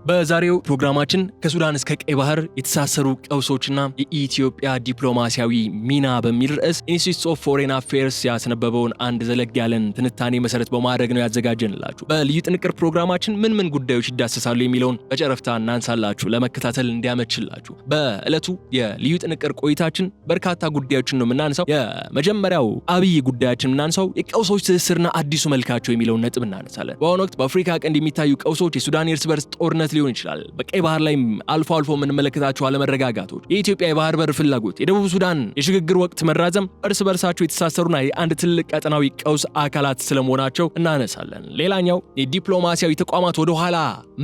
በዛሬው ፕሮግራማችን ከሱዳን እስከ ቀይ ባህር የተሳሰሩ ቀውሶችና የኢትዮጵያ ዲፕሎማሲያዊ ሚና በሚል ርዕስ ኢንስቲትዩት ኦፍ ፎሬን አፌርስ ያስነበበውን አንድ ዘለግ ያለን ትንታኔ መሰረት በማድረግ ነው ያዘጋጀንላችሁ። በልዩ ጥንቅር ፕሮግራማችን ምን ጉዳዮች ይዳሰሳሉ የሚለውን በጨረፍታ እናንሳላችሁ ለመከታተል እንዲያመችላችሁ። በዕለቱ የልዩ ጥንቅር ቆይታችን በርካታ ጉዳዮችን ነው የምናነሳው። የመጀመሪያው አብይ ጉዳያችን የምናነሳው የቀውሶች ትስስርና አዲሱ መልካቸው የሚለውን ነጥብ እናነሳለን። በአሁኑ ወቅት በአፍሪካ ቀንድ የሚታዩ ቀውሶች የሱዳን የእርስ በርስ ጦርነት ሊሆን ይችላል። በቀይ ባህር ላይ አልፎ የምንመለከታቸው አለመረጋጋቶች፣ የኢትዮጵያ የባህር በር ፍላጎት፣ የደቡብ ሱዳን የሽግግር ወቅት መራዘም እርስ በርሳቸው የተሳሰሩና የአንድ ትልቅ ቀጠናዊ ቀውስ አካላት ስለመሆናቸው እናነሳለን። ሌላኛው የዲፕሎማሲያዊ ተቋማት ወደ ኋላ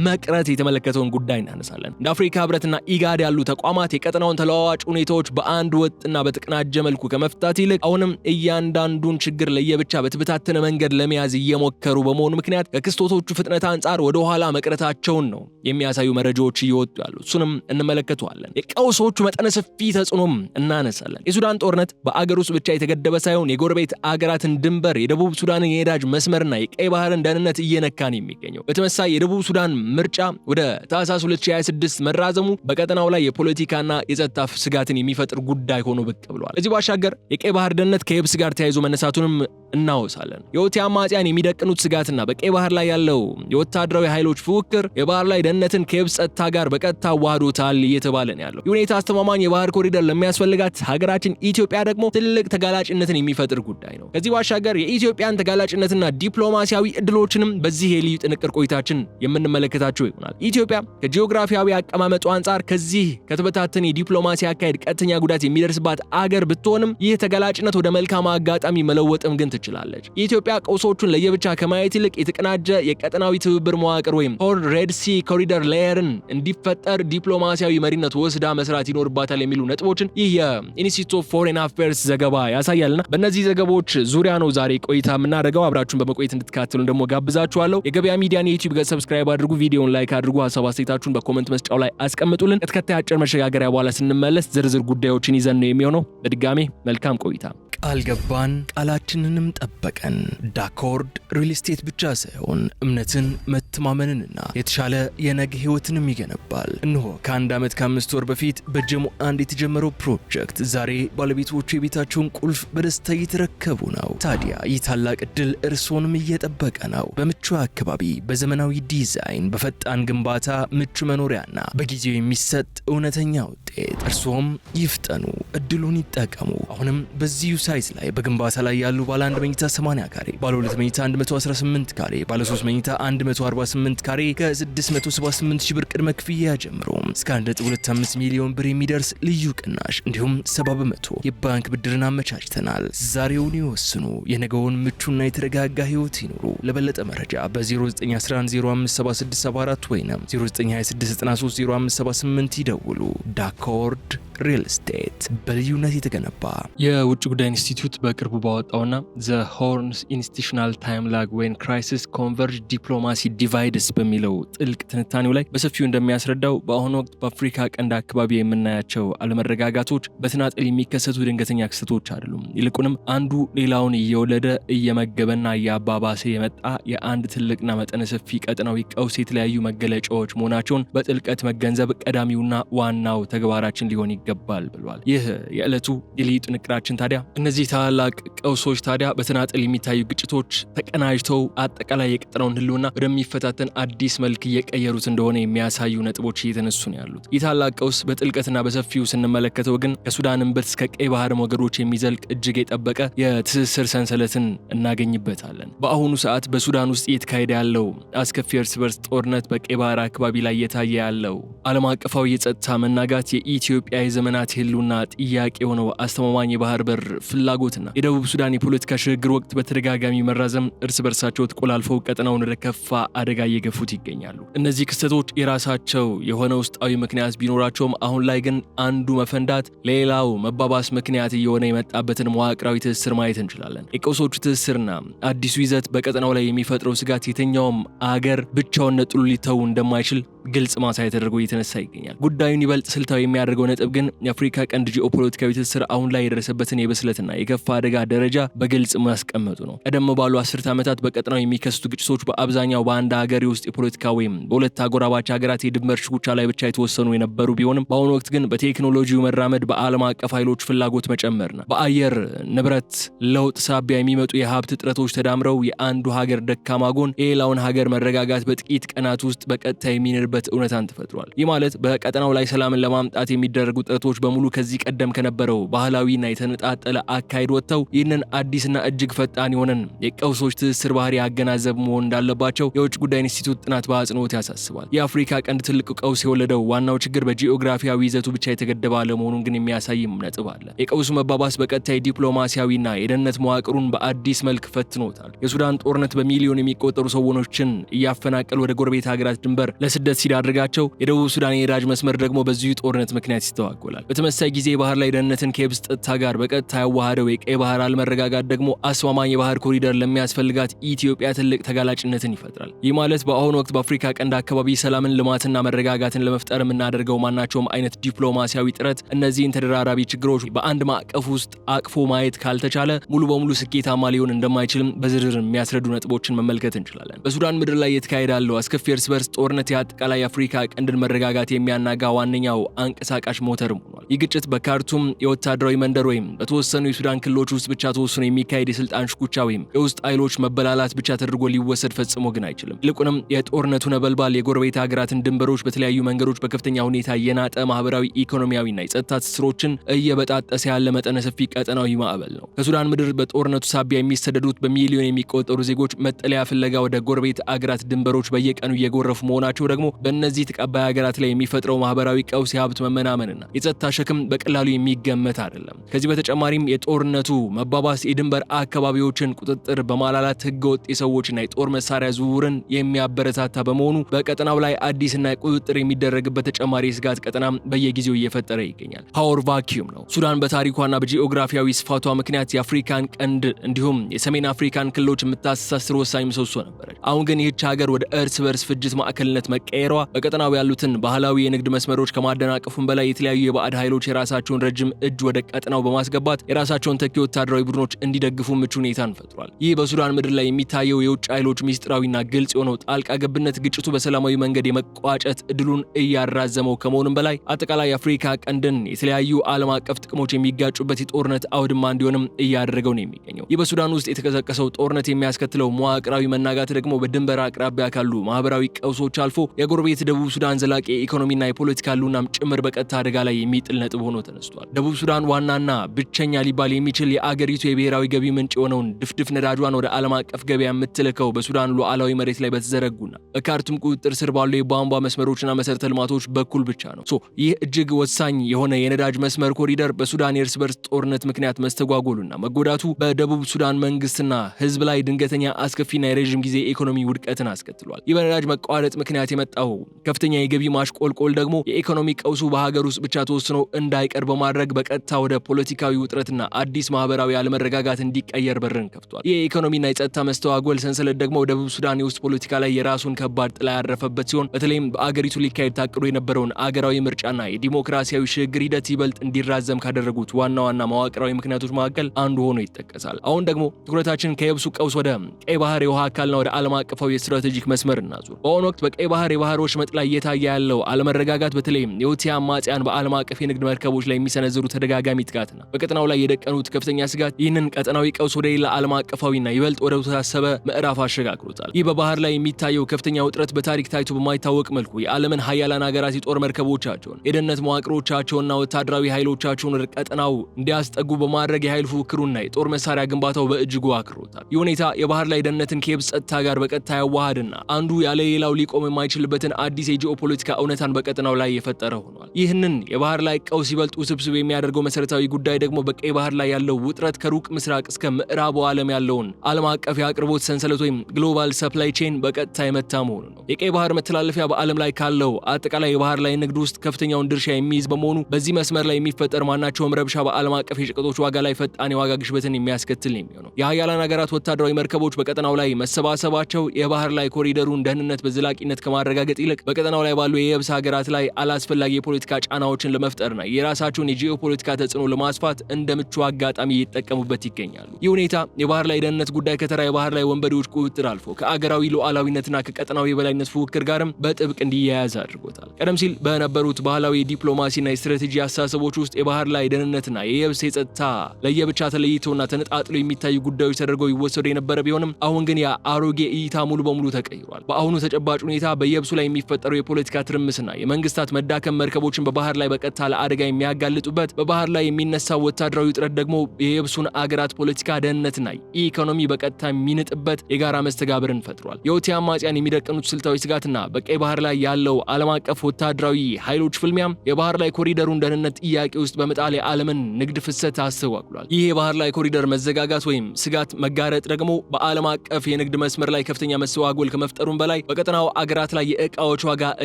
መቅረት የተመለከተውን ጉዳይ እናነሳለን። እንደ አፍሪካ ህብረትና ኢጋድ ያሉ ተቋማት የቀጠናውን ተለዋዋጭ ሁኔታዎች በአንድ ወጥና በተቀናጀ መልኩ ከመፍታት ይልቅ አሁንም እያንዳንዱን ችግር ለየብቻ በተበታተነ መንገድ ለመያዝ እየሞከሩ በመሆኑ ምክንያት ከክስተቶቹ ፍጥነት አንጻር ወደ ኋላ መቅረታቸውን ነው የሚያሳዩ መረጃዎች እየወጡ ያሉት። እሱንም እንመለከተዋለን። የቀውሶቹ መጠነ ሰፊ ተጽዕኖም እናነሳለን። የሱዳን ጦርነት በአገር ውስጥ ብቻ የተገደበ ሳይሆን የጎረቤት አገራትን ድንበር፣ የደቡብ ሱዳንን የነዳጅ መስመርና የቀይ ባህርን ደህንነት እየነካን የሚገኘው። በተመሳሳይ የደቡብ ሱዳን ምርጫ ወደ ታህሳስ 2026 መራዘሙ በቀጠናው ላይ የፖለቲካና የጸጥታ ስጋትን የሚፈጥር ጉዳይ ሆኖ ብቅ ብሏል። ከዚህ ባሻገር የቀይ ባህር ደህንነት ከየብስ ጋር ተያይዞ መነሳቱንም እናወሳለን። የሁቲ አማጽያን የሚደቅኑት ስጋትና በቀይ ባህር ላይ ያለው የወታደራዊ ኃይሎች ፉክክር የባህር ላይ ደህንነትን ከየብስ ጸጥታ ጋር በቀጥታ ዋህዶታል እየተባለ ነው ያለው። የሁኔታ አስተማማኝ የባህር ኮሪደር ለሚያስፈልጋት ሀገራችን ኢትዮጵያ ደግሞ ትልቅ ተጋላጭነትን የሚፈጥር ጉዳይ ነው። ከዚህ ባሻገር የኢትዮጵያን ተጋላጭነትና ዲፕሎማሲያዊ እድሎችንም በዚህ የልዩ ጥንቅር ቆይታችን የምንመለከታቸው ይሆናል። ኢትዮጵያ ከጂኦግራፊያዊ አቀማመጡ አንጻር ከዚህ ከተበታተነ የዲፕሎማሲ አካሄድ ቀጥተኛ ጉዳት የሚደርስባት አገር ብትሆንም ይህ ተጋላጭነት ወደ መልካም አጋጣሚ መለወጥም ግን ትችላለች። የኢትዮጵያ ቀውሶቹን ለየብቻ ከማየት ይልቅ የተቀናጀ የቀጠናዊ ትብብር መዋቅር ወይም ሆርን ሬድ ሲ ኮሪደር ሌየርን እንዲፈጠር ዲፕሎማሲያዊ መሪነት ወስዳ መስራት ይኖርባታል የሚሉ ነጥቦችን ይህ የኢንስቲትዩት ኦፍ ፎሬን አፌርስ ዘገባ ያሳያልና በእነዚህ ዘገባዎች ዙሪያ ነው ዛሬ ቆይታ የምናደርገው። አብራችሁን በመቆየት እንድትከታተሉን ደግሞ ጋብዛችኋለሁ። የገበያ ሚዲያን የዩቲዩብ ገጽ ሰብስክራይብ አድርጉ፣ ቪዲዮውን ላይክ አድርጉ፣ ሀሳብ አስተያየታችሁን በኮሜንት መስጫው ላይ አስቀምጡልን። ከተከታይ አጭር መሸጋገሪያ በኋላ ስንመለስ ዝርዝር ጉዳዮችን ይዘን ነው የሚሆነው። በድጋሜ መልካም ቆይታ። ቃል ገባን፣ ቃላችንንም ጠበቀን። ዳኮርድ ሪል ስቴት ብቻ ሳይሆን እምነትን፣ መተማመንንና የተሻለ የነገ ህይወትንም ይገነባል። እነሆ ከአንድ ዓመት ከ5 ወር በፊት በጀሞ አንድ የተጀመረው ፕሮጀክት ዛሬ ባለቤቶቹ የቤታቸውን ቁልፍ በደስታ እየተረከቡ ነው። ታዲያ ይህ ታላቅ ዕድል እርስዎንም እየጠበቀ ነው። በምቹ አካባቢ፣ በዘመናዊ ዲዛይን፣ በፈጣን ግንባታ፣ ምቹ መኖሪያና በጊዜው የሚሰጥ እውነተኛ ውጤት። እርስዎም ይፍጠኑ፣ እድሉን ይጠቀሙ። አሁንም በዚሁ ሳይት ላይ በግንባታ ላይ ያሉ ባለ 1 መኝታ 80 ካሬ፣ ባለ 2 መኝታ 118 ካሬ፣ ባለ 3 መኝታ 148 ካሬ ከ678 ሺህ ብር ቅድመ ክፍያ ጀምሮ እስከ 1.25 ሚሊዮን ብር የሚደርስ ልዩ ቅናሽ እንዲሁም 70% የባንክ ብድርን አመቻችተናል። ዛሬውን ይወስኑ፣ የነገውን ምቹና የተረጋጋ ህይወት ይኑሩ። ለበለጠ መረጃ በ0911057674 ወይም 0926930578 ይደውሉ። ዳኮርድ ሪል ስቴት በልዩነት የተገነባ። የውጭ ጉዳይ ኢንስቲትዩት በቅርቡ ባወጣውና ዘ ሆርንስ ኢንስቲቱሽናል ታይም ላግ ዌን ክራይሲስ ኮንቨርጅ ዲፕሎማሲ ዲቫይድስ በሚለው ጥልቅ ትንታኔው ላይ በሰፊው እንደሚያስረዳው በአሁኑ ወቅት በአፍሪካ ቀንድ አካባቢ የምናያቸው አለመረጋጋቶች በተናጠል የሚከሰቱ ድንገተኛ ክስተቶች አይደሉም። ይልቁንም አንዱ ሌላውን እየወለደ እየመገበና እያባባሰ የመጣ የአንድ ትልቅና መጠነ ሰፊ ቀጠናዊ ቀውስ የተለያዩ መገለጫዎች መሆናቸውን በጥልቀት መገንዘብ ቀዳሚውና ዋናው ተግባራችን ሊሆን ይገባል ብሏል። ይህ የዕለቱ የልዩ ጥንቅራችን ታዲያ እነዚህ ታላላቅ ቀውሶች ታዲያ በተናጠል የሚታዩ ግጭቶች ተቀናጅተው አጠቃላይ የቀጠናውን ህልውና ወደሚፈታተን አዲስ መልክ እየቀየሩት እንደሆነ የሚያሳዩ ነጥቦች እየተነሱ ነው ያሉት። ይህ ታላቅ ቀውስ በጥልቀትና በሰፊው ስንመለከተው ግን ከሱዳን እምብርት እስከ ቀይ ባህር ሞገዶች የሚዘልቅ እጅግ የጠበቀ የትስስር ሰንሰለትን እናገኝበታለን። በአሁኑ ሰዓት በሱዳን ውስጥ እየተካሄደ ያለው አስከፊ እርስ በርስ ጦርነት፣ በቀይ ባህር አካባቢ ላይ እየታየ ያለው ዓለም አቀፋዊ የጸጥታ መናጋት፣ የኢትዮጵያ የዘመናት ህልውና ጥያቄ የሆነው አስተማማኝ የባህር በር ፍላጎትና የደቡብ ሱዳን የፖለቲካ ሽግግር ወቅት በተደጋጋሚ መራዘም እርስ በርሳቸው ተቆላልፈው ቀጠናውን ወደ ከፋ አደጋ እየገፉት ይገኛሉ። እነዚህ ክስተቶች የራሳቸው የሆነ ውስጣዊ ምክንያት ቢኖራቸውም አሁን ላይ ግን አንዱ መፈንዳት ሌላው መባባስ ምክንያት እየሆነ የመጣበትን መዋቅራዊ ትስስር ማየት እንችላለን። የቀውሶቹ ትስስርና አዲሱ ይዘት በቀጠናው ላይ የሚፈጥረው ስጋት የትኛውም አገር ብቻውን ነጥሎ ሊተው እንደማይችል ግልጽ ማሳያ ተደርጎ እየተነሳ ይገኛል። ጉዳዩን ይበልጥ ስልታዊ የሚያደርገው ነጥብ ግን ግን የአፍሪካ ቀንድ ጂኦፖለቲካዊ ትስስር አሁን ላይ የደረሰበትን የብስለትና የከፋ አደጋ ደረጃ በግልጽ ማስቀመጡ ነው። ቀደም ባሉ 10 ዓመታት በቀጠናው የሚከሰቱ ግጭቶች በአብዛኛው በአንድ ሀገር ውስጥ የፖለቲካ ወይም በሁለት አጎራባች ሀገራት የድንበር ሽኩቻ ላይ ብቻ የተወሰኑ የነበሩ ቢሆንም በአሁኑ ወቅት ግን በቴክኖሎጂው መራመድ፣ በዓለም አቀፍ ኃይሎች ፍላጎት መጨመርና በአየር ንብረት ለውጥ ሳቢያ የሚመጡ የሀብት እጥረቶች ተዳምረው የአንዱ ሀገር ደካማ ጎን የሌላውን ሀገር መረጋጋት በጥቂት ቀናት ውስጥ በቀጥታ የሚንርበት እውነታን ተፈጥሯል። ይህ ማለት በቀጠናው ላይ ሰላምን ለማምጣት የሚደረጉ ጥረቶች በሙሉ ከዚህ ቀደም ከነበረው ባህላዊና የተነጣጠለ አካሄድ ወጥተው ይህንን አዲስና እጅግ ፈጣን የሆነን የቀውሶች ትስስር ባህሪ ያገናዘብ መሆን እንዳለባቸው የውጭ ጉዳይ ኢንስቲትዩት ጥናት በአጽንኦት ያሳስባል። የአፍሪካ ቀንድ ትልቅ ቀውስ የወለደው ዋናው ችግር በጂኦግራፊያዊ ይዘቱ ብቻ የተገደበ አለመሆኑን ግን የሚያሳይም ነጥብ አለ። የቀውሱ መባባስ በቀጥታ ዲፕሎማሲያዊና የደህንነት መዋቅሩን በአዲስ መልክ ፈትኖታል። የሱዳን ጦርነት በሚሊዮን የሚቆጠሩ ሰዎችን እያፈናቀል ወደ ጎረቤት ሀገራት ድንበር ለስደት ሲዳርጋቸው፣ የደቡብ ሱዳን የነዳጅ መስመር ደግሞ በዚሁ ጦርነት ምክንያት ይስተዋጎላል። በተመሳሳይ ጊዜ ባህር ላይ ደህንነትን ከየብስ ጸጥታ ጋር በቀጥታ ያዋሃደው የቀይ ባህር አለመረጋጋት ደግሞ አስማማኝ የባህር ኮሪደር ለሚያስፈልጋት ኢትዮጵያ ትልቅ ተጋላጭነትን ይፈጥራል። ይህ ማለት በአሁኑ ወቅት በአፍሪካ ቀንድ አካባቢ ሰላምን፣ ልማትና መረጋጋትን ለመፍጠር የምናደርገው ማናቸውም አይነት ዲፕሎማሲያዊ ጥረት እነዚህን ተደራራቢ ችግሮች በአንድ ማዕቀፍ ውስጥ አቅፎ ማየት ካልተቻለ ሙሉ በሙሉ ስኬታማ ሊሆን እንደማይችልም በዝርዝር የሚያስረዱ ነጥቦችን መመልከት እንችላለን። በሱዳን ምድር ላይ የተካሄደ ያለው አስከፊ እርስ በርስ ጦርነት የአጠቃላይ የአፍሪካ ቀንድን መረጋጋት የሚያናጋ ዋነኛው አንቀሳቃሽ ሞተርም ሆኗል። ይህ ግጭት በካርቱም የወታደራዊ መንደር ወይም በተወሰኑ የሱዳን ክልሎች ውስጥ ብቻ ተወስኖ የሚካሄድ የስልጣን ሽኩቻ ወይም የውስጥ ኃይሎች መበላላት ብቻ ተደርጎ ሊወሰድ ፈጽሞ ግን አይችልም። ይልቁንም የጦርነቱ ነበልባል የጎረቤት ሀገራትን ድንበሮች በተለያዩ መንገዶች በከፍተኛ ሁኔታ የናጠ ማህበራዊ፣ ኢኮኖሚያዊና የጸጥታ ትስስሮችን እየበጣጠሰ ያለ መጠነ ሰፊ ቀጠናዊ ማዕበል ነው። ከሱዳን ምድር በጦርነቱ ሳቢያ የሚሰደዱት በሚሊዮን የሚቆጠሩ ዜጎች መጠለያ ፍለጋ ወደ ጎረቤት አገራት ድንበሮች በየቀኑ እየጎረፉ መሆናቸው ደግሞ በእነዚህ ተቀባይ ሀገራት ላይ የሚፈጥረው ማህበራዊ ቀውስ፣ የሀብት መመናመንና የጸጥታ ሸክም በቀላሉ የሚገመት አይደለም። ከዚህ በተጨማሪም የጦርነቱ መባባስ የድንበር አካባቢዎችን ቁጥጥር በማላላት ህገወጥ የሰዎችና የጦር መሳሪያ ዝውውርን የሚያበረታታ በመሆኑ በቀጠናው ላይ አዲስና ቁጥጥር የሚደረግበት ተጨማሪ የስጋት ቀጠና በየጊዜው እየፈጠረ ይገኛል። ፓወር ቫኪዩም ነው። ሱዳን በታሪኳና በጂኦግራፊያዊ ስፋቷ ምክንያት የአፍሪካን ቀንድ እንዲሁም የሰሜን አፍሪካን ክልሎች የምታስተሳስር ወሳኝ ምሰሶ ነበረች። አሁን ግን ይህች ሀገር ወደ እርስ በርስ ፍጅት ማዕከልነት መቀየሯ በቀጠናው ያሉትን ባህላዊ የንግድ መስመሮች ከማደናቀፉም በላይ የተለያዩ የባዕድ ኃይሎች የራሳቸውን ረጅም እጅ ወደ ቀጠናው በማስገባት የራሳቸውን ተኪ ወታደራዊ ቡድኖች እንዲደግፉ ምቹ ሁኔታን ፈጥሯል። ይህ በሱዳን ምድር ላይ የሚታየው የውጭ ኃይሎች ሚስጥራዊና ግልጽ የሆነው ጣልቃ ገብነት ግጭቱ በሰላማዊ መንገድ የመቋጨት እድሉን እያራዘመው ከመሆኑም በላይ አጠቃላይ የአፍሪካ ቀንድን የተለያዩ ዓለም አቀፍ ጥቅሞች የሚጋጩበት የጦርነት አውድማ እንዲሆንም እያደረገው ነው የሚገኘው። ይህ በሱዳን ውስጥ የተቀሰቀሰው ጦርነት የሚያስከትለው መዋቅራዊ መናጋት ደግሞ በድንበር አቅራቢያ ካሉ ማህበራዊ ቀውሶች አልፎ የጎረቤት ደቡብ ሱዳን ዘላቂ ኢኮኖሚና የፖለቲካ ሉናም ጭምር በቀጥታ አደጋ ላይ የሚጥል ነጥብ ሆኖ ተነስቷል። ደቡብ ሱዳን ዋናና ብቸኛ ሊባል የሚችል የአገሪቱ የብሔራዊ ገቢ ምንጭ የሆነውን ድፍድፍ ነዳጇን ወደ ዓለም አቀፍ ገበያ የምትልከው በሱዳን ሉዓላዊ መሬት ላይ በተዘረጉና በካርቱም ቁጥጥር ስር ባሉ የቧንቧ መስመሮችና መሰረተ ልማቶች በኩል ብቻ ነው። ይህ እጅግ ወሳኝ የሆነ የነዳጅ መስመር ኮሪደር በሱዳን የእርስ በርስ ጦርነት ምክንያት መስተጓጎሉና መጎዳቱ በደቡብ ሱዳን መንግስትና ህዝብ ላይ ድንገተኛ አስከፊና የረዥም ጊዜ ኢኮኖሚ ውድቀትን አስከትሏል። ይህ በነዳጅ መቋረጥ ምክንያት የመጣው ከፍተኛ የገቢ ማሽቆልቆል ደግሞ የኢኮኖሚ ቀውሱ በሀገር ውስጥ ብቻ ተወስኖ እንዳይቀር በማድረግ በቀጥታ ወደ ፖለቲካዊ ውጥረትና አዲስ ማህበራዊ አለመረጋጋት እንዲቀየር በርን ከፍቷል። ይህ የኢኮኖሚና የጸጥታ መስተጓጎል ሰንሰለት ደግሞ ደቡብ ሱዳን የውስጥ ፖለቲካ ላይ የራሱን ከባድ ጥላ ያረፈበት ሲሆን በተለይም በአገሪቱ ሊካሄድ ታቅዶ የነበረውን አገራዊ ምርጫና የዲሞክራሲያዊ ሽግግር ሂደት ይበልጥ እንዲራዘም ካደረጉት ዋና ዋና መዋቅራዊ ምክንያቶች መካከል አንዱ ሆኖ ይጠቀሳል። አሁን ደግሞ ትኩረታችን ከየብሱ ቀውስ ወደ ቀይ ባህር የውሃ አካልና ወደ ዓለም አቀፋዊ የስትራቴጂክ መስመር እናዙር። በአሁኑ ወቅት በቀይ ባህር የባህር ወሽመጥ ላይ እየታየ ያለው አለመረጋጋት በተለይም የሁቲ አማጽያን በዓለም አቀፍ የንግድ መርከቦች ላይ የሚሰነዝሩ ተደጋጋሚ ጥቃትና በቀጠናው ላይ የደቀኑት ከፍተኛ ስጋት ይህንን ቀጠናዊ ቀውስ ወደ ሌላ ዓለም አቀፋዊና ይበልጥ ወደ ተሳሰበ ምዕራፍ አሸጋግሮታል። ይህ በባህር ላይ የሚታየው ከፍተኛ ውጥረት በታሪክ ታይቶ በማይታወቅ መልኩ የዓለምን ሀያላን ሀገራት የጦር መርከቦቻቸውን፣ የደህንነት መዋቅሮቻቸውና ወታደራዊ ኃይሎቻቸውን ወደ ቀጠናው እንዲያስጠጉ በማድረግ የኃይል ፉክክሩና የጦር መሳሪያ ግንባታው በእጅጉ አክሮታል። ይህ ሁኔታ የባህር ላይ ደህንነትን ከየብስ ጸጥታ ጋር በቀጥታ ያዋሃድና አንዱ ያለ ሌላው ሊቆም የማይችልበትን አዲስ የጂኦፖለቲካ እውነታን በቀጠናው ላይ የፈጠረ ሆኗል። ይህንን የባህር ላይ ቀውስ ይበልጥ ውስብስብ የሚያደርገው መሰረታዊ ጉዳይ ደግሞ በቀይ ባህር ላይ ያለው ውጥረት ከሩቅ ምስራቅ እስከ ምዕራቡ ዓለም ያለውን ዓለም አቀፍ የአቅርቦት ሰንሰለት ወይም ግሎባል ሰፕላይ ቼን በቀጥታ የመታ መሆኑ ነው። የቀይ ባህር መተላለፊያ በዓለም ላይ ካለው አጠቃላይ የባህር ላይ ንግድ ውስጥ ከፍተኛውን ድርሻ የሚይዝ በመሆኑ በዚህ መስመር ላይ የሚፈጠር ማናቸውም ረብሻ በዓለም አቀፍ የሸቀጦች ዋጋ ላይ ፈጣን የዋጋ ግሽበትን የሚያስከትል ነው የሚሆነው። የሀያላን ሀገራት ወታደራዊ መርከቦች በቀጠናው ላይ መሰባሰባቸው የባህር ላይ ኮሪደሩን ደህንነት በዘላቂነት ከማረጋገጥ ይልቅ በቀጠናው ላይ ባሉ የየብስ ሀገራት ላይ አላስፈላጊ የፖለቲካ ጫናዎችን ክፍተቶችን ለመፍጠርና የራሳቸውን የጂኦፖለቲካ ተጽዕኖ ለማስፋት እንደ ምቹ አጋጣሚ እየተጠቀሙበት ይገኛሉ። ይህ ሁኔታ የባህር ላይ ደህንነት ጉዳይ ከተራ የባህር ላይ ወንበዴዎች ቁጥጥር አልፎ ከአገራዊ ሉዓላዊነትና ከቀጠናዊ የበላይነት ፉክክር ጋርም በጥብቅ እንዲያያዝ አድርጎታል። ቀደም ሲል በነበሩት ባህላዊ ዲፕሎማሲና የስትራቴጂ አስተሳሰቦች ውስጥ የባህር ላይ ደህንነትና የየብስ የጸጥታ ለየብቻ ተለይተውና ተነጣጥለው የሚታዩ ጉዳዮች ተደርገው ይወሰዱ የነበረ ቢሆንም አሁን ግን ያ አሮጌ እይታ ሙሉ በሙሉ ተቀይሯል። በአሁኑ ተጨባጭ ሁኔታ በየብሱ ላይ የሚፈጠረው የፖለቲካ ትርምስና የመንግስታት መዳከም መርከቦችን በባህር ላይ በቀጥታ ለአደጋ የሚያጋልጡበት፣ በባህር ላይ የሚነሳው ወታደራዊ ውጥረት ደግሞ የየብሱን አገራት ፖለቲካ ደህንነትና ኢኮኖሚ በቀጥታ የሚንጥበት የጋራ መስተጋብርን ፈጥሯል። የሁቲ አማጽያን የሚደቀኑት ስልታዊ ስጋትና በቀይ ባህር ላይ ያለው ዓለም አቀፍ ወታደራዊ ኃይሎች ፍልሚያም የባህር ላይ ኮሪደሩን ደህንነት ጥያቄ ውስጥ በመጣል የዓለምን ንግድ ፍሰት አስተጓጉሏል። ይህ የባህር ላይ ኮሪደር መዘጋጋት ወይም ስጋት መጋረጥ ደግሞ በዓለም አቀፍ የንግድ መስመር ላይ ከፍተኛ መስተጓጎል ከመፍጠሩም በላይ በቀጠናው አገራት ላይ የእቃዎች ዋጋ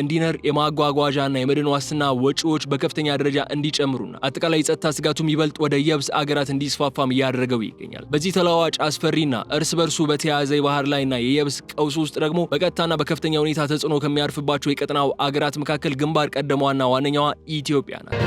እንዲነር፣ የማጓጓዣና የመድን ዋስትና ወጪዎች በከፍተኛ ደረጃ እንዲጨምሩና አጠቃላይ የጸጥታ ስጋቱም ይበልጥ ወደ የብስ አገራት እንዲስፋፋም እያደረገው ይገኛል። በዚህ ተለዋዋጭ አስፈሪና እርስ በርሱ በተያያዘ የባህር ላይና የየብስ ቀውስ ውስጥ ደግሞ በቀጥታና በከፍተኛ ሁኔታ ተጽዕኖ ከሚያርፍባቸው የቀጠናው አገራት መካከል ግንባር ቀደሟና ዋነኛዋ ኢትዮጵያ ናት።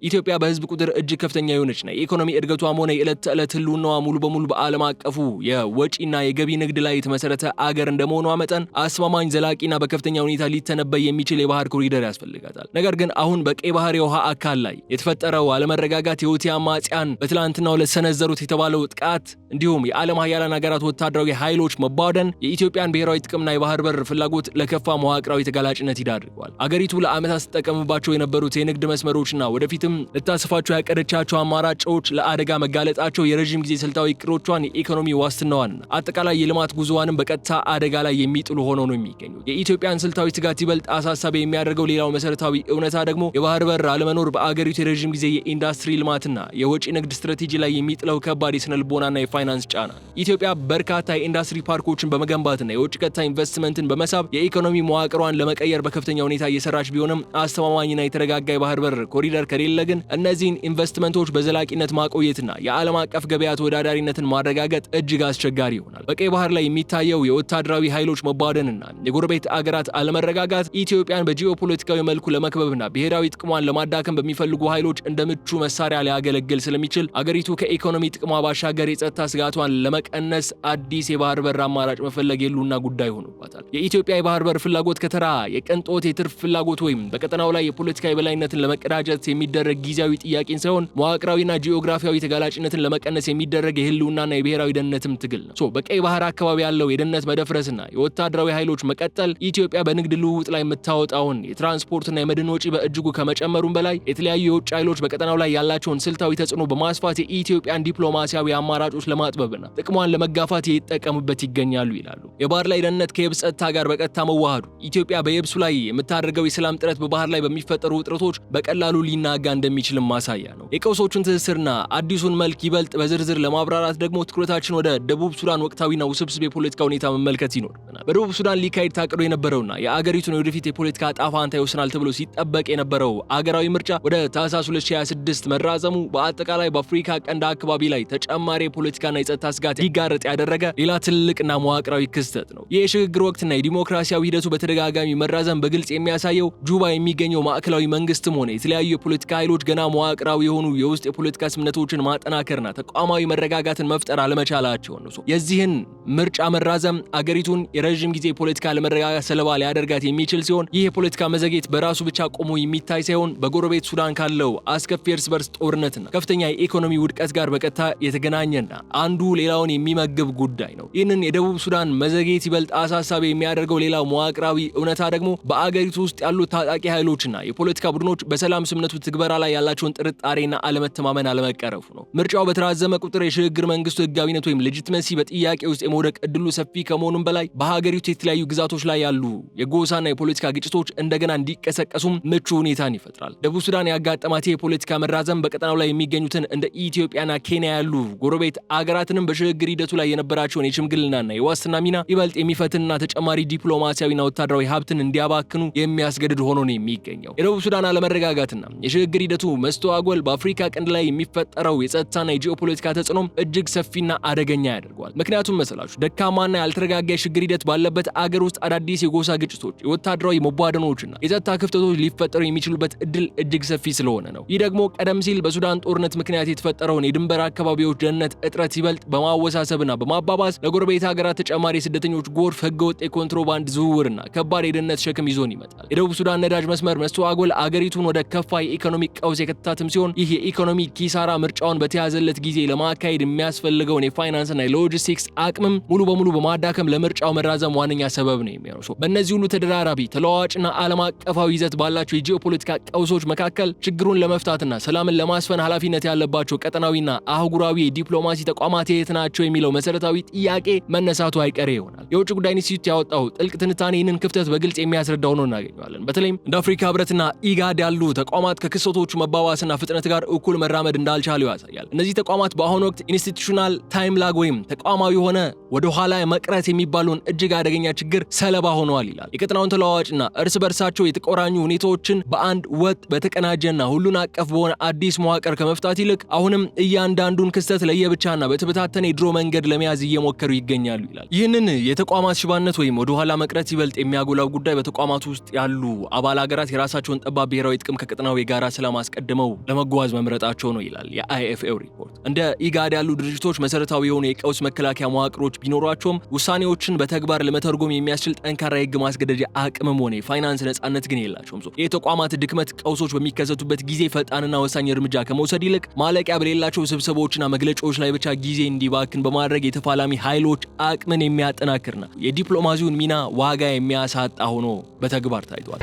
ኢትዮጵያ በህዝብ ቁጥር እጅግ ከፍተኛ የሆነችና የኢኮኖሚ እድገቷም ሆነ የዕለት ተዕለት ህልውናዋ ሙሉ በሙሉ በዓለም አቀፉ የወጪና የገቢ ንግድ ላይ የተመሰረተ አገር እንደመሆኗ መጠን አስማማኝ፣ ዘላቂና በከፍተኛ ሁኔታ ሊተነበይ የሚችል የባህር ኮሪደር ያስፈልጋታል። ነገር ግን አሁን በቀይ ባህር የውሃ አካል ላይ የተፈጠረው አለመረጋጋት፣ የሁቲ አማጽያን በትላንትናው ዕለት ሰነዘሩት የተባለው ጥቃት እንዲሁም የዓለም ሀያላን ሀገራት ወታደራዊ ኃይሎች መባደን የኢትዮጵያን ብሔራዊ ጥቅምና የባህር በር ፍላጎት ለከፋ መዋቅራዊ ተጋላጭነት ይዳርገዋል። አገሪቱ ለዓመታት ስትጠቀምባቸው የነበሩት የንግድ መስመሮችና ወደፊትም ልታስፋቸው ያቀደቻቸው አማራጮች ለአደጋ መጋለጣቸው የረጅም ጊዜ ስልታዊ እቅዶቿን፣ የኢኮኖሚ ዋስትናዋን፣ አጠቃላይ የልማት ጉዞዋንም በቀጥታ አደጋ ላይ የሚጥሉ ሆነው ነው የሚገኙት። የኢትዮጵያን ስልታዊ ስጋት ይበልጥ አሳሳቢ የሚያደርገው ሌላው መሰረታዊ እውነታ ደግሞ የባህር በር አለመኖር በአገሪቱ የረጅም ጊዜ የኢንዱስትሪ ልማትና የወጪ ንግድ ስትራቴጂ ላይ የሚጥለው ከባድ የስነ ልቦናና የፋይናንስ ጫና ነው። ኢትዮጵያ በርካታ የኢንዱስትሪ ፓርኮችን በመገንባትና የውጭ ቀጥታ ኢንቨስትመንትን በመሳብ የኢኮኖሚ መዋቅሯን ለመቀየር በከፍተኛ ሁኔታ እየሰራች ቢሆንም አስተማማኝና የተረጋጋ የባህር በር ኮሪደር ከሌለ ግን እነዚህን ኢንቨስትመንቶች በዘላቂነት ማቆየትና የዓለም አቀፍ ገበያ ተወዳዳሪነትን ማረጋገጥ እጅግ አስቸጋሪ ይሆናል። በቀይ ባህር ላይ የሚታየው የወታደራዊ ኃይሎች መባደንና የጎረቤት አገራት አለመረጋጋት ኢትዮጵያን በጂኦፖለቲካዊ መልኩ ለመክበብና ብሔራዊ ጥቅሟን ለማዳከም በሚፈልጉ ኃይሎች እንደ ምቹ መሳሪያ ሊያገለግል ስለሚችል አገሪቱ ከኢኮኖሚ ጥቅሟ ባሻገር የጸጥታ ስጋቷን ለመቀነስ አዲስ የባህር በር አማራጭ መፈለግ የሉና ጉዳይ ሆኖባታል። የኢትዮጵያ የባህር በር ፍላጎት ከተራ የቅንጦት የትርፍ ፍላጎት ወይም በቀጠናው ላይ የፖለቲካ የበላይነትን ለመቀዳጀት የሚደረግ ጊዜያዊ ጥያቄን ሳይሆን መዋቅራዊና ጂኦግራፊያዊ ተጋላጭነትን ለመቀነስ የሚደረግ የህልውናና የብሔራዊ ደህንነትም ትግል ነው። በቀይ ባህር አካባቢ ያለው የደህንነት መደፍረስና የወታደራዊ ኃይሎች መቀጠል ኢትዮጵያ በንግድ ልውውጥ ላይ የምታወጣውን የትራንስፖርትና የመድን ወጪ በእጅጉ ከመጨመሩም በላይ የተለያዩ የውጭ ኃይሎች በቀጠናው ላይ ያላቸውን ስልታዊ ተጽዕኖ በማስፋት የኢትዮጵያን ዲፕሎማሲያዊ አማራጮች ለማጥበብና ጥቅሟን ለመጋፋት ይጠቀሙበት ይገኛሉ ይላሉ። የባህር ላይ ደህንነት ከየብስ ጸጥታ ጋር በቀጥታ መዋሃዱ ኢትዮጵያ በየብሱ ላይ የምታደርገው የሰላም ጥረት በባህር ላይ በሚፈጠሩ ውጥረቶች በቀላሉ ሊናጋ እንደሚችልም ማሳያ ነው። የቀውሶቹን ትስስርና አዲሱን መልክ ይበልጥ በዝርዝር ለማብራራት ደግሞ ትኩረታችን ወደ ደቡብ ሱዳን ወቅታዊና ውስብስብ የፖለቲካ ሁኔታ መመልከት ይኖርብናል። በደቡብ ሱዳን ሊካሄድ ታቅዶ የነበረውና የአገሪቱን ወደፊት የፖለቲካ ዕጣ ፈንታ ይወስናል ተብሎ ሲጠበቅ የነበረው አገራዊ ምርጫ ወደ ታህሳስ 2026 መራዘሙ በአጠቃላይ በአፍሪካ ቀንድ አካባቢ ላይ ተጨማሪ የፖለቲካና የጸጥታ ስጋት ሊጋረጥ ያደረገ ሌላ ትልቅና መዋቅራዊ ክስተት ነው። ይህ የሽግግር ወቅትና የዲሞክራሲያዊ ሂደቱ በተደጋጋሚ መራዘም በግልጽ የሚያሳየው ጁባ የሚገኘው ማዕከላዊ መንግስትም ሆነ የተለያዩ የፖለቲካ ኃይሎች ገና መዋቅራዊ የሆኑ የውስጥ የፖለቲካ ስምምነቶችን ማጠናከርና ተቋማዊ መረጋጋትን መፍጠር አለመቻላቸው ነው። የዚህን ምርጫ መራዘም አገሪቱን የረጅም ጊዜ የፖለቲካ አለመረጋጋት ሰለባ ሊያደርጋት የሚችል ሲሆን ይህ የፖለቲካ መዘግየት በራሱ ብቻ ቆሞ የሚታይ ሳይሆን በጎረቤት ሱዳን ካለው አስከፊ እርስ በርስ ጦርነትና ከፍተኛ የኢኮኖሚ ውድቀት ጋር በቀጥታ የተገናኘና አንዱ ሌላውን የሚመግብ ጉዳይ ነው። ይህንን የደቡብ ሱዳን መዘግየት ይበልጥ አሳሳቢ የሚያደርገው ሌላው መዋቅራዊ እውነታ ደግሞ በአገሪቱ ውስጥ ያሉት ታጣቂ ኃይሎችና የፖለቲካ ቡድኖች በሰላም ስምምነቱ ትግበራ ላይ ያላቸውን ጥርጣሬና አለመተማመን አለመቀረፉ ነው። ምርጫው በተራዘመ ቁጥር የሽግግር መንግስቱ ህጋዊነት ወይም ሌጂቲመሲ በጥያቄ ውስጥ የመውደቅ እድሉ ሰፊ ከመሆኑም በላይ በሀገሪቱ የተለያዩ ግዛቶች ላይ ያሉ የጎሳና የፖለቲካ ግጭቶች እንደገና እንዲቀሰቀሱም ምቹ ሁኔታን ይፈጥራል። ደቡብ ሱዳን ያጋጠማት የፖለቲካ መራዘም በቀጠናው ላይ የሚገኙትን እንደ ኢትዮጵያና ኬንያ ያሉ ጎረቤት ሀገራትንም በሽግግር ሂደቱ ላይ የነበራቸውን የሽምግልናና የዋስትና ሚና ይበልጥ የሚፈትንና ተጨማሪ ዲፕሎማሲያዊና ወታደራዊ ሀብትን እንዲያባክኑ የሚያስገድድ ሆኖ ነው የሚገኘው። የደቡብ ሱዳን አለመረጋጋትና የሽግግር ሂደቱ መስተዋጎል በአፍሪካ ቀንድ ላይ የሚፈጠረው የጸጥታና የጂኦፖለቲካ ተጽዕኖም እጅግ ሰፊና አደገኛ ያደርገዋል። ምክንያቱም መሰላችሁ ደካማና ያልተረጋጋ የሽግግር ሂደት ባለበት አገር ውስጥ አዳዲስ የጎሳ ግጭቶች፣ የወታደራዊ መቧደኖችና የጸጥታ ክፍተቶች ሊፈጠሩ የሚችሉበት እድል እጅግ ሰፊ ስለሆነ ነው። ይህ ደግሞ ቀደም ሲል በሱዳን ጦርነት ምክንያት የተፈጠረውን የድንበር አካባቢዎች ደህንነት እጥረት ይበልጥ በማወሳሰብና በማባባስ ለጎረቤት ሀገራት ተጨማሪ የስደተኞች ጎርፍ፣ ህገወጥ የኮንትሮባንድ ዝውውርና ከባድ የደህንነት ሸክም ይዞን ይመጣል። የደቡብ ሱዳን ነዳጅ መስመር መስተዋጎል አገሪቱን ወደ ከፋ የኢኮኖሚ ቀውስ የከተታትም ሲሆን ይህ የኢኮኖሚ ኪሳራ ምርጫውን በተያዘለት ጊዜ ለማካሄድ የሚያስፈልገውን የፋይናንስና የሎጂስቲክስ አቅምም ሙሉ በሙሉ በማዳከም ለምርጫው መራዘም ዋነኛ ሰበብ ነው የሚሆነው። በእነዚህ ሁሉ ተደራራቢ ተለዋዋጭና ዓለም አቀፋዊ ይዘት ባላቸው የጂኦፖለቲካ ቀውሶች መካከል ችግሩን ለመፍታትና ሰላምን ለማስፈን ኃላፊነት ያለባቸው ቀጠናዊና አህጉራዊ የዲፕሎማሲ ተቋማት የት ናቸው የሚለው መሰረታዊ ጥያቄ መነሳቱ አይቀሬ ይሆናል። የውጭ ጉዳይ ኢንስቲትዩት ያወጣው ጥልቅ ትንታኔ ይህንን ክፍተት በግልጽ የሚያስረዳ ሆኖ እናገኘዋለን። በተለይም እንደ አፍሪካ ህብረትና ኢጋድ ያሉ ተቋማት ከክስተቶቹ መባባስና ፍጥነት ጋር እኩል መራመድ እንዳልቻሉ ያሳያል። እነዚህ ተቋማት በአሁኑ ወቅት ኢንስቲትዩሽናል ታይም ላግ ወይም ተቋማዊ ሆነ ወደ ኋላ መቅረት የሚባለውን እጅግ አደገኛ ችግር ሰለባ ሆነዋል ይላል። የቀጠናውን ተለዋዋጭና እርስ በርሳቸው የተቆራኙ ሁኔታዎችን በአንድ ወጥ በተቀናጀና ሁሉን አቀፍ በሆነ አዲስ መዋቅር ከመፍታት ይልቅ አሁንም እያንዳንዱን ክስተት ለየብቻና በተበታተነ የድሮ መንገድ ለመያዝ እየሞከሩ ይገኛሉ ይላል። ይህንን የተቋማት ሽባነት ወይም ወደ ኋላ መቅረት ይበልጥ የሚያጎላው ጉዳይ በተቋማቱ ውስጥ ያሉ አባል ሀገራት የራሳቸውን ጠባብ ብሔራዊ ጥቅም ከቀጠናው የጋራ ሰላም አስቀድመው ለመጓዝ መምረጣቸው ነው ይላል የአይኤፍኤው ሪፖርት። እንደ ኢጋድ ያሉ ድርጅቶች መሰረታዊ የሆኑ የቀውስ መከላከያ መዋቅሮች ቢኖሯቸውም ውሳኔዎችን በተግባር ለመተርጎም የሚያስችል ጠንካራ የህግ ማስገደጃ አቅምም ሆነ የፋይናንስ ነጻነት ግን የላቸውም። የተቋማት ድክመት ቀውሶች በሚከሰቱበት ጊዜ ፈጣንና ወሳኝ እርምጃ ከመውሰድ ይልቅ ማለቂያ በሌላቸው ስብሰባዎችና መግለጫዎች ላይ ብቻ ጊዜ እንዲባክን በማድረግ የተፋላሚ ኃይሎች አቅምን የሚያጠናክርና የዲፕሎማሲውን ሚና ዋጋ የሚያሳጣ ሆኖ በተግባር ታይቷል።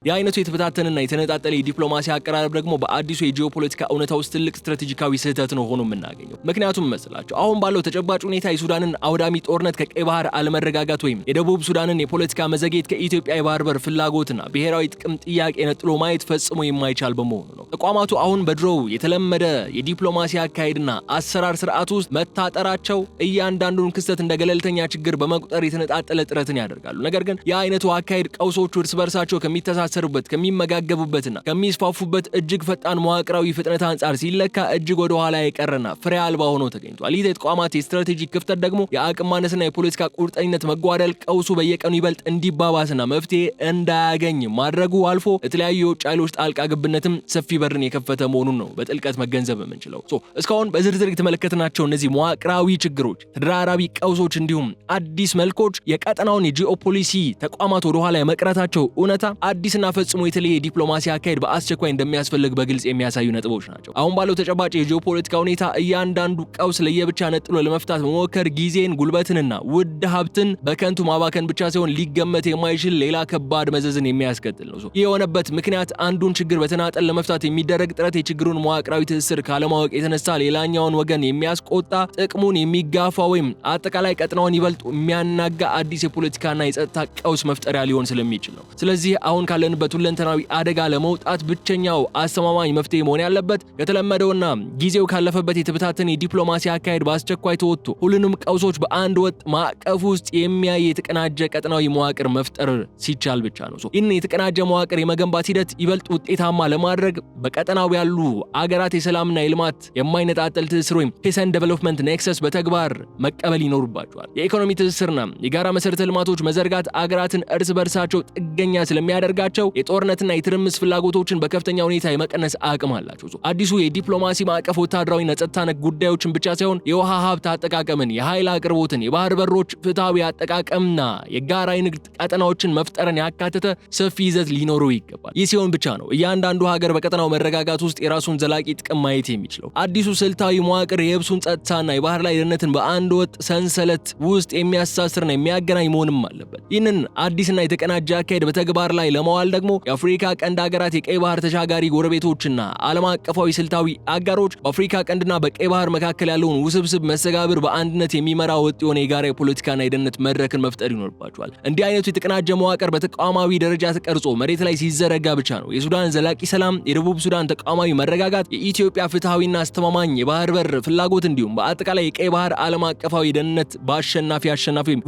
የአይነቱ የተፈታተነና የተነጣጠለ የዲፕሎማሲ አቀራረብ ደግሞ በአዲሱ የጂኦፖለቲካ እውነታ ውስጥ ትልቅ ስትራቴጂካዊ ስህተት ነው ሆኖ የምናገኘው። ምክንያቱም መስላችሁ አሁን ባለው ተጨባጭ ሁኔታ የሱዳንን አውዳሚ ጦርነት ከቀይ ባህር አለመረጋጋት ወይም የደቡብ ሱዳንን የፖለቲካ መዘግየት ከኢትዮጵያ የባህር በር ፍላጎትና ብሔራዊ ጥቅም ጥያቄ ነጥሎ ማየት ፈጽሞ የማይቻል በመሆኑ ነው። ተቋማቱ አሁን በድሮው የተለመደ የዲፕሎማሲ አካሄድና አሰራር ስርዓት ውስጥ መታጠራቸው እያንዳንዱን ክስተት እንደ ገለልተኛ ችግር በመቁጠር የተነጣጠለ ጥረትን ያደርጋሉ። ነገር ግን የአይነቱ አካሄድ ቀውሶቹ እርስ በርሳቸው ከሚመጋገቡበትና ከሚስፋፉበት እጅግ ፈጣን መዋቅራዊ ፍጥነት አንጻር ሲለካ እጅግ ወደ ኋላ የቀረና ፍሬ አልባ ሆኖ ተገኝቷል። ይህ የተቋማት የስትራቴጂክ ክፍተት ደግሞ የአቅም ማነስና የፖለቲካ ቁርጠኝነት መጓደል ቀውሱ በየቀኑ ይበልጥ እንዲባባስና መፍትሄ እንዳያገኝ ማድረጉ አልፎ የተለያዩ የውጭ ኃይሎች ጣልቃ ገብነትም ሰፊ በርን የከፈተ መሆኑን ነው በጥልቀት መገንዘብ የምንችለው። እስካሁን በዝርዝር የተመለከትናቸው እነዚህ መዋቅራዊ ችግሮች፣ ተደራራቢ ቀውሶች እንዲሁም አዲስ መልኮች የቀጠናውን የጂኦፖሊሲ ተቋማት ወደ ኋላ የመቅረታቸው እውነታ አዲስና ፈጽሞ የተለየ ዲፕሎማሲ አካሄድ በአስቸኳይ እንደሚያስፈልግ በግልጽ የሚያሳዩ ነጥቦች ናቸው። አሁን ባለው ተጨባጭ የጂኦፖለቲካ ሁኔታ እያንዳንዱ ቀውስ ለየብቻ ነጥሎ ለመፍታት መሞከር ጊዜን፣ ጉልበትንና ውድ ሀብትን በከንቱ ማባከን ብቻ ሳይሆን ሊገመት የማይችል ሌላ ከባድ መዘዝን የሚያስከትል ነው። ይህ የሆነበት ምክንያት አንዱን ችግር በተናጠል ለመፍታት የሚደረግ ጥረት የችግሩን መዋቅራዊ ትስስር ካለማወቅ የተነሳ ሌላኛውን ወገን የሚያስቆጣ፣ ጥቅሙን የሚጋፋ ወይም አጠቃላይ ቀጠናውን ይበልጥ የሚያናጋ አዲስ የፖለቲካና የጸጥታ ቀውስ መፍጠሪያ ሊሆን ስለሚችል ነው። ስለዚህ አሁን ካለንበት ሁለንተናዊ አደጋ ለመውጣት ብቸኛው አስተማማኝ መፍትሄ መሆን ያለበት ከተለመደውና ጊዜው ካለፈበት የተበታተነ የዲፕሎማሲ አካሄድ በአስቸኳይ ተወጥቶ ሁሉንም ቀውሶች በአንድ ወጥ ማዕቀፍ ውስጥ የሚያይ የተቀናጀ ቀጠናዊ መዋቅር መፍጠር ሲቻል ብቻ ነው። ይህን የተቀናጀ መዋቅር የመገንባት ሂደት ይበልጥ ውጤታማ ለማድረግ በቀጠናው ያሉ አገራት የሰላምና የልማት የማይነጣጠል ትስስር ወይም ፒስ ኤንድ ዴቨሎፕመንት ኔክሰስ በተግባር መቀበል ይኖርባቸዋል። የኢኮኖሚ ትስስርና የጋራ መሰረተ ልማቶች መዘርጋት አገራትን እርስ በርሳቸው ጥገኛ ስለሚያደርጋቸው የጦርነትና የትርምስ ፍላጎቶችን በከፍተኛ ሁኔታ የመቀነስ አቅም አላቸው። አዲሱ የዲፕሎማሲ ማዕቀፍ ወታደራዊና ጸጥታ ነክ ጉዳዮችን ብቻ ሳይሆን የውሃ ሀብት አጠቃቀምን፣ የኃይል አቅርቦትን፣ የባህር በሮች ፍትሃዊ አጠቃቀምና የጋራ የንግድ ቀጠናዎችን መፍጠርን ያካተተ ሰፊ ይዘት ሊኖረው ይገባል። ይህ ሲሆን ብቻ ነው እያንዳንዱ ሀገር በቀጠናው መረጋጋት ውስጥ የራሱን ዘላቂ ጥቅም ማየት የሚችለው። አዲሱ ስልታዊ መዋቅር የየብሱን ጸጥታና የባህር ላይ ደህንነትን በአንድ ወጥ ሰንሰለት ውስጥ የሚያሳስርና የሚያገናኝ መሆንም አለበት። ይህንን አዲስና የተቀናጀ አካሄድ በተግባር ላይ ለማዋል ደግሞ የአፍሪካ ቀንድ ሀገራት የቀይ ባህር ተሻጋሪ ጎረቤቶችና ዓለም አቀፋዊ ስልታዊ አጋሮች በአፍሪካ ቀንድና በቀይ ባህር መካከል ያለውን ውስብስብ መስተጋብር በአንድነት የሚመራ ወጥ የሆነ የጋራ የፖለቲካና የደህንነት መድረክን መፍጠር ይኖርባቸዋል። እንዲህ አይነቱ የተቀናጀ መዋቅር በተቋማዊ ደረጃ ተቀርጾ መሬት ላይ ሲዘረጋ ብቻ ነው የሱዳን ዘላቂ ሰላም፣ የደቡብ ሱዳን ተቋማዊ መረጋጋት፣ የኢትዮጵያ ፍትሃዊና አስተማማኝ የባህር በር ፍላጎት እንዲሁም በአጠቃላይ የቀይ ባህር ዓለም አቀፋዊ ደህንነት በአሸናፊ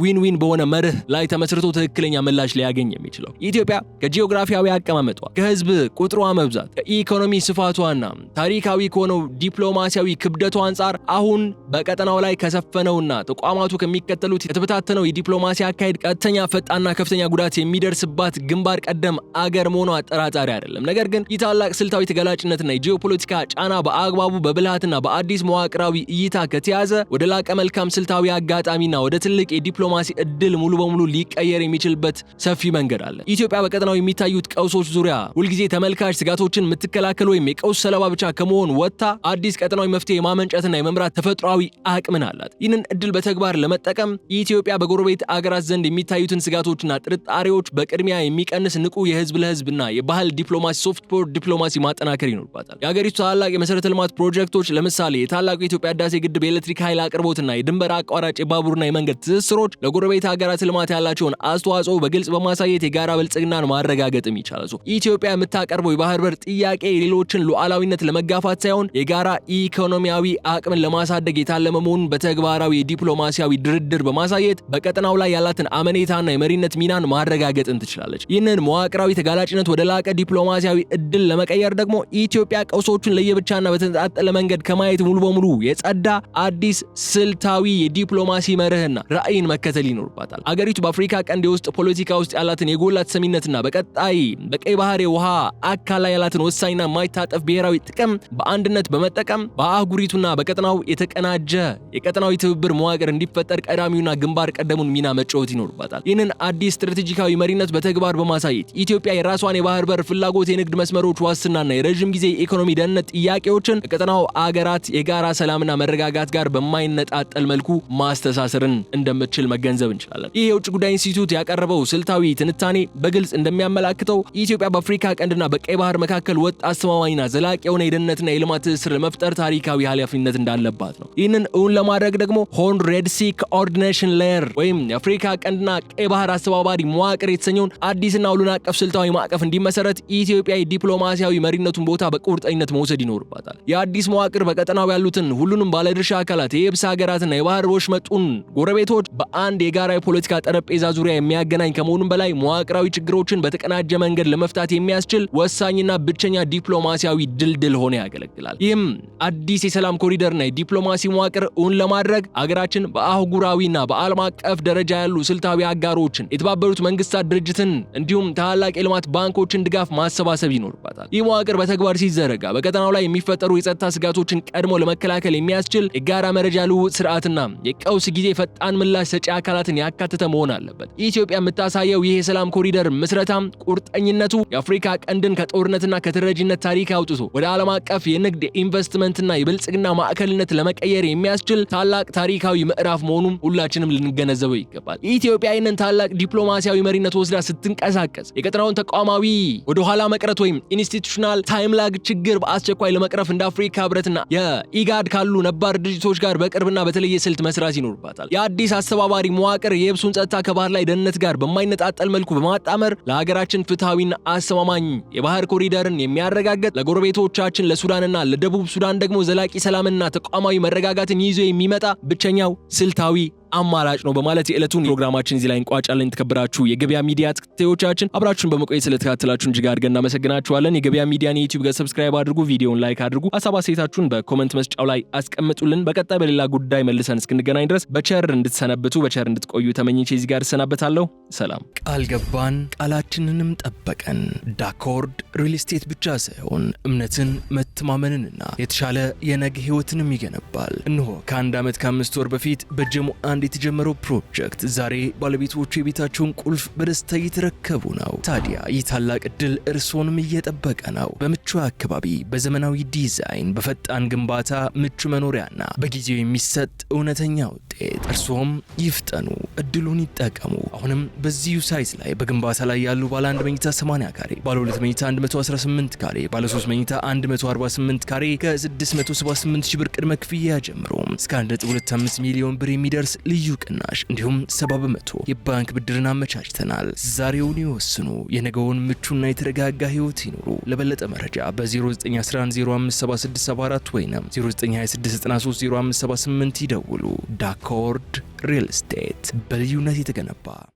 ዊን ዊን በሆነ መርህ ላይ ተመስርቶ ትክክለኛ ምላሽ ሊያገኝ የሚችለው። ኢትዮጵያ ከጂኦግራፊያዊ አቀማመጧ፣ ከህዝብ ቁጥሯ መብዛት፣ ከኢኮኖሚ ስፋቷና ታሪካዊ ከሆነው ዲፕሎማሲያዊ ክብደቷ አንጻር አሁን በቀጠናው ላይ ከሰፈነውና ተቋማቱ ከሚከተሉት የተበታተነው የዲፕሎማሲ አካሄድ ቀጥተኛ ፈጣንና ከፍተኛ ጉዳት የሚደርስባት ግንባር ቀደም አገር መሆኗ አጠራጣሪ አይደለም። ነገር ግን ይህ ታላቅ ስልታዊ ተጋላጭነትና የጂኦፖለቲካ ጫና በአግባቡ በብልሃትና በአዲስ መዋቅራዊ እይታ ከተያዘ ወደ ላቀ መልካም ስልታዊ አጋጣሚና ወደ ትልቅ የዲፕሎማሲ እድል ሙሉ በሙሉ ሊቀየር የሚችልበት ሰፊ መንገድ አለ። ኢትዮጵያ በቀጠናው የሚታዩት ቀውሶች ዙሪያ ሁልጊዜ ተመልካች፣ ስጋቶችን የምትከላከል ወይም የቀውስ ሰለባ ብቻ ከመሆን ወጥታ አዲስ ቀጠናዊ መፍትሄ የማመንጨትና የመምራት ተፈጥሯዊ አቅምን አላት። ይህንን እድል በተግባር ለመጠቀም ኢትዮጵያ በጎረቤት አገራት ዘንድ የሚታዩትን ስጋቶችና ጥርጣሬዎች በቅድሚያ የሚቀንስ ንቁ የህዝብ ለህዝብና የባህል ዲፕሎማሲ ሶፍት ፓወር ዲፕሎማሲ ማጠናከር ይኖርባታል። የሀገሪቱ ታላቅ የመሰረተ ልማት ፕሮጀክቶች ለምሳሌ የታላቁ የኢትዮጵያ ህዳሴ ግድብ የኤሌክትሪክ ኃይል አቅርቦትና የድንበር አቋራጭ የባቡርና የመንገድ ትስስሮች ለጎረቤት ሀገራት ልማት ያላቸውን አስተዋጽኦ በግልጽ በማሳየት የጋራ ብልጽግናን ማረጋገጥም ይቻላል። ኢትዮጵያ የምታቀርበው የባህር በር ጥያቄ የሌሎችን ሉዓላዊነት ለመጋፋት ሳይሆን የጋራ ኢኮኖሚያዊ አቅምን ለማሳደግ የታለመ መሆኑን በተግባራዊ የዲፕሎማሲያዊ ድርድር በማሳየት በቀጠናው ላይ ያላትን አመኔታና የመሪነት ሚናን ማረጋገጥን ትችላለች። ይህንን መዋቅራዊ ተጋላጭነት ወደ ላቀ ዲፕሎማሲያዊ እድል ለመቀየር ደግሞ ኢትዮጵያ ቀውሶቹን ለየብቻና በተንጣጠለ መንገድ ከማየት ሙሉ በሙሉ የጸዳ አዲስ ስልታዊ የዲፕሎማሲ መርህና ራዕይን መከተል ይኖርባታል። አገሪቱ በአፍሪካ ቀንድ የውስጥ ፖለቲካ ውስጥ ያላትን የጎላ ተሰሚነትና በቀጣይ በቀይ ባህር የውሃ አካል ላይ ያላትን ወሳኝና የማይታጠፍ ብሔራዊ ጥቅም በአንድነት በመጠቀም በአህጉሪቱና በቀጠናው የተቀናጀ የቀጠናዊ ትብብር መዋቅር እንዲፈጠር ቀዳሚውና ግንባር ቀደሙን ሚና መጫወት ይኖርባታል። ይህንን አዲስ ስትራቴጂካዊ መሪነት በተግባር በማሳየት ኢትዮጵያ የራሷን የባህር በር ፍላጎት፣ የንግድ መስመሮች ዋስትናና የረዥም ጊዜ የኢኮኖሚ ደህንነት ጥያቄዎችን ከቀጠናው አገራት የጋራ ሰላምና መረጋጋት ጋር በማይነጣጠል መልኩ ማስተሳሰርን እንደምትችል መገንዘብ እንችላለን። ይህ የውጭ ጉዳይ ኢንስቲትዩት ያቀረበው ስልታዊ ትንታኔ በግልጽ እንደሚያመላክተው ኢትዮጵያ በአፍሪካ ቀንድና በቀይ ባህር መካከል ወጥ አስተማማኝና ዘላቂ የሆነ የደህንነትና የልማት ትስስር ለመፍጠር ታሪካዊ ኃላፊነት እንዳለባት ነው። ይህንን እውን ለማድረግ ደግሞ ሆርን ሬድ ሲ ኮኦርዲኔሽን ሌየር ወይም የአፍሪካ ቀንድና ቀይ ባህር አስተባባሪ መዋቅር የተሰኘውን አዲስና ሁሉን አቀፍ ስልታዊ ማዕቀፍ እንዲመሰረት ኢትዮጵያ የዲፕሎማሲያዊ መሪነቱን ቦታ በቁርጠኝነት መውሰድ ይኖርባታል። የአዲስ መዋቅር በቀጠናው ያሉትን ሁሉንም ባለድርሻ አካላት፣ የየብስ ሀገራትና የባህር ወሽመጡን ጎረቤቶች በአንድ የጋራ የፖለቲካ ጠረጴዛ ዙሪያ የሚያገናኝ ከመሆኑም በላይ መዋቅራዊ ችግሮችን በተቀናጀ መንገድ ለመፍታት የሚያስችል ወሳኝና ብቸኛ ዲፕሎማሲያዊ ድልድል ሆኖ ያገለግላል። ይህም አዲስ የሰላም ኮሪደርና የዲፕሎማሲ መዋቅር እውን ለማድረግ አገራችን በአህጉራዊና በዓለም አቀፍ ደረጃ ያሉ ስልታዊ አጋሮችን፣ የተባበሩት መንግስታት ድርጅትን እንዲሁም ታላላቅ የልማት ባንኮችን ድጋፍ ማሰባሰብ ይኖርባታል። ይህ መዋቅር በተግባር ሲዘረጋ በቀጠናው ላይ የሚፈጠሩ የጸጥታ ስጋቶችን ቀድሞ ለመከላከል የሚያስችል የጋራ መረጃ ልውውጥ ስርዓትና የቀውስ ጊዜ ፈጣን ምላሽ ሰጪ አካላትን ያካተተ መሆን አለበት። ኢትዮጵያ የምታሳየው ይህ የሰላም ኮሪደር ምስረታም ቁርጠኝነቱ የአፍሪካ ቀንድን ከጦርነትና ከተረጂነት ታሪክ አውጥቶ ወደ ዓለም አቀፍ የንግድ ኢንቨስትመንትና የብልጽግና ማዕከልነት ለመቀየር የሚያስችል ታላቅ ታሪካዊ ምዕራፍ መሆኑን ሁላችንም ልንገነዘበው ይገባል። ኢትዮጵያ ይህንን ታላቅ ዲፕሎማሲያዊ መሪነት ወስዳ ስትንቀሳቀስ የቀጠናውን ተቋማዊ ወደ ኋላ መቅረት ወይም ኢንስቲቱሽናል ታይም ላግ ችግር በአስቸኳይ ለመቅረፍ እንደ አፍሪካ ህብረትና የኢጋድ ካሉ ነባር ድርጅቶች ጋር በቅርብና በተለየ ስልት መስራት ይኖርባታል። የአዲስ አስተባባሪ መዋቅር የየብሱን ጸጥታ ከባህር ላይ ደህንነት ጋር በማይነጣጠል መልኩ በማጣመር ለሀገራችን ፍትሃዊና አስተማማኝ የባህር ኮሪደርን የሚያረጋግጥ፣ ለጎረቤቶቻችን ለሱዳንና ለደቡብ ሱዳን ደግሞ ዘላቂ ሰላምና ተቋማዊ መረጋጋትን ይዞ የሚመጣ ብቸኛው ስልታዊ አማራጭ ነው በማለት የዕለቱን ፕሮግራማችን እዚህ ላይ እንቋጫለን። የተከበራችሁ የገበያ ሚዲያ ተከታታዮቻችን አብራችሁን በመቆየት ስለተከታተላችሁን እጅግ አድርገን እናመሰግናችኋለን። የገበያ ሚዲያን የዩቲዩብ ገጽ ሰብስክራይብ አድርጉ፣ ቪዲዮውን ላይክ አድርጉ፣ ሀሳብ አስተያየታችሁን በኮሜንት መስጫው ላይ አስቀምጡልን። በቀጣይ በሌላ ጉዳይ መልሰን እስክንገናኝ ድረስ በቸር እንድትሰነብቱ በቸር እንድትቆዩ ተመኝቼ እዚህ ጋር እሰናበታለሁ። ሰላም። ቃል ገባን፣ ቃላችንንም ጠበቀን። ዳኮርድ ሪል ስቴት ብቻ ሳይሆን እምነትን፣ መተማመንንና የተሻለ የነገ ህይወትንም ይገነባል። እነሆ ከ1 ዓመት ከ5 ወር በፊት በጀሞ በ2021 የተጀመረው ፕሮጀክት ዛሬ ባለቤቶቹ የቤታቸውን ቁልፍ በደስታ እየተረከቡ ነው። ታዲያ ይህ ታላቅ ዕድል እርስዎንም እየጠበቀ ነው። በምቹ አካባቢ፣ በዘመናዊ ዲዛይን፣ በፈጣን ግንባታ፣ ምቹ መኖሪያና በጊዜው የሚሰጥ እውነተኛ ውጤት። እርስዎም ይፍጠኑ፣ እድሉን ይጠቀሙ። አሁንም በዚሁ ሳይት ላይ በግንባታ ላይ ያሉ ባለ 1 መኝታ 80 ካሬ፣ ባለ 2 መኝታ 118 ካሬ፣ ባለ 3 መኝታ 148 ካሬ ከ678 ሺህ ብር ቅድመ ክፍያ ጀምሮ እስከ 1.25 ሚሊዮን ብር የሚደርስ ልዩ ቅናሽ እንዲሁም 70% የባንክ ብድርን አመቻችተናል። ዛሬውን ይወስኑ፣ የነገውን ምቹና የተረጋጋ ህይወት ይኑሩ። ለበለጠ መረጃ በ0911057674 ወይም 0926930578 ይደውሉ። ዳኮርድ ሪል ስቴት በልዩነት የተገነባ